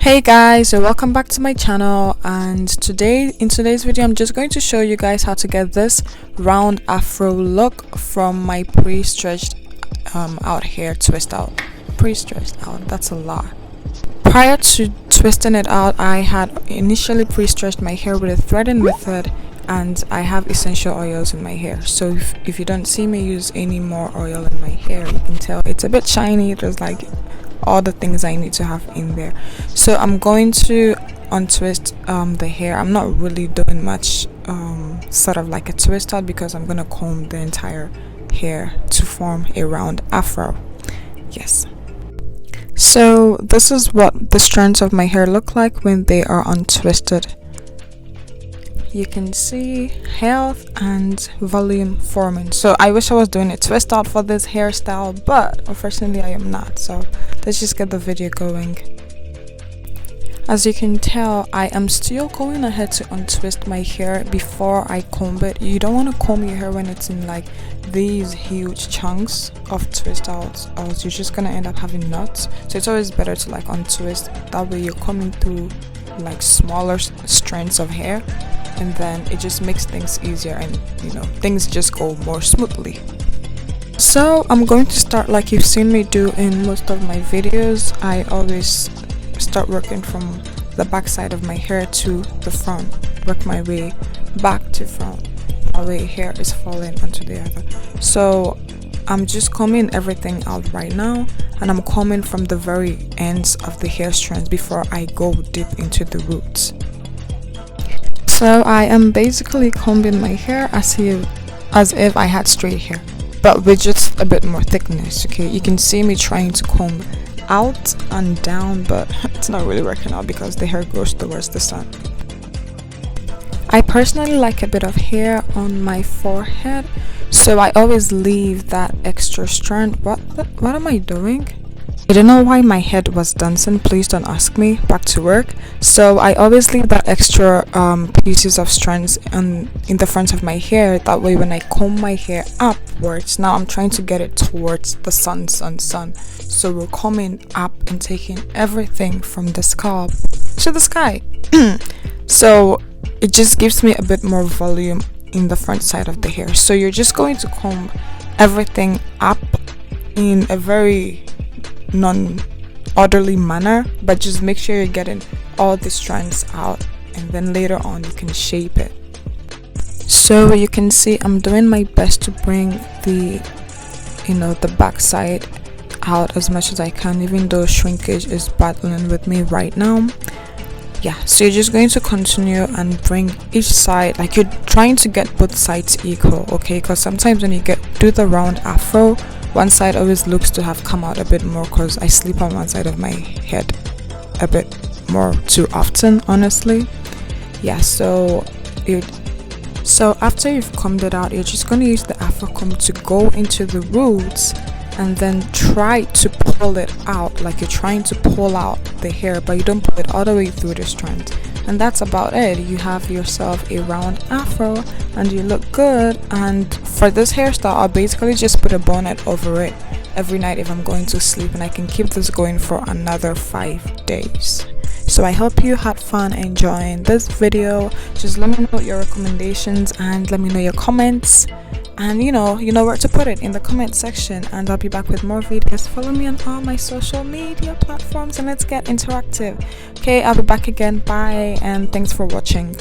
Hey guys, so welcome back to my channel, and in today's video I'm just going to show you guys how to get this round afro look from my pre-stretched out hair twist out. Pre-stretched out, that's a lot. Prior to twisting it out, I had initially pre-stretched my hair with a threading method, and I have essential oils in my hair. So if you don't see me use any more oil in my hair, you can tell it's a bit shiny. There's like all the things I need to have in there. So I'm going to untwist the hair. I'm not really doing much sort of like a twist out because I'm gonna comb the entire hair to form a round afro. Yes, so this is what the strands of my hair look like when they are untwisted. You can see health and volume forming. So I wish I was doing a twist out for this hairstyle, but unfortunately I am not. So let's just get the video going. As you can tell, I am still going ahead to untwist my hair before I comb it. You don't want to comb your hair when it's in like these huge chunks of twist outs, or else you're just gonna end up having knots. So it's always better to like untwist. That way you're coming through like smaller strands of hair, and then it just makes things easier, and things just go more smoothly. So I'm going to start like you've seen me do in most of my videos. I always start working from the back side of my hair to the front, work my way back to front, that way hair is falling onto the other. So I'm just combing everything out right now, and I'm combing from the very ends of the hair strands before I go deep into the roots. So I am basically combing my hair as if I had straight hair, but with just a bit more thickness. Okay, you can see me trying to comb out and down, but it's not really working out because the hair goes towards the sun. I personally like a bit of hair on my forehead, so I always leave that extra strand. What am I doing? I don't know why my head was dancing, please don't ask me. Back to work. So I always leave that extra pieces of strands in the front of my hair, that way when I comb my hair upwards, now I'm trying to get it towards the sun. So we're combing up and taking everything from the scalp to the sky. So it just gives me a bit more volume in the front side of the hair. So you're just going to comb everything up in a very non-orderly manner, but just make sure you're getting all the strands out, and then later on you can shape it. So you can see I'm doing my best to bring the back side out as much as I can, even though shrinkage is battling with me right now. Yeah, so you're just going to continue and bring each side, like you're trying to get both sides equal, okay? Because sometimes when you do the round afro, one side always looks to have come out a bit more because I sleep on one side of my head a bit more too often, honestly. Yeah, so after you've combed it out, you're just going to use the afro comb to go into the roots and then try to pull it out, like you're trying to pull out the hair, but you don't pull it all the way through the strands. And that's about it. You have yourself a round afro and you look good. And for this hairstyle, I'll basically just put a bonnet over it every night if I'm going to sleep, and I can keep this going for another 5 days. So I hope you had fun enjoying this video. Just let me know your recommendations and let me know your comments, and you know where to put it in the comment section, and I'll be back with more videos. Follow me on all my social media platforms and let's get interactive. Okay, I'll be back again. Bye, and thanks for watching.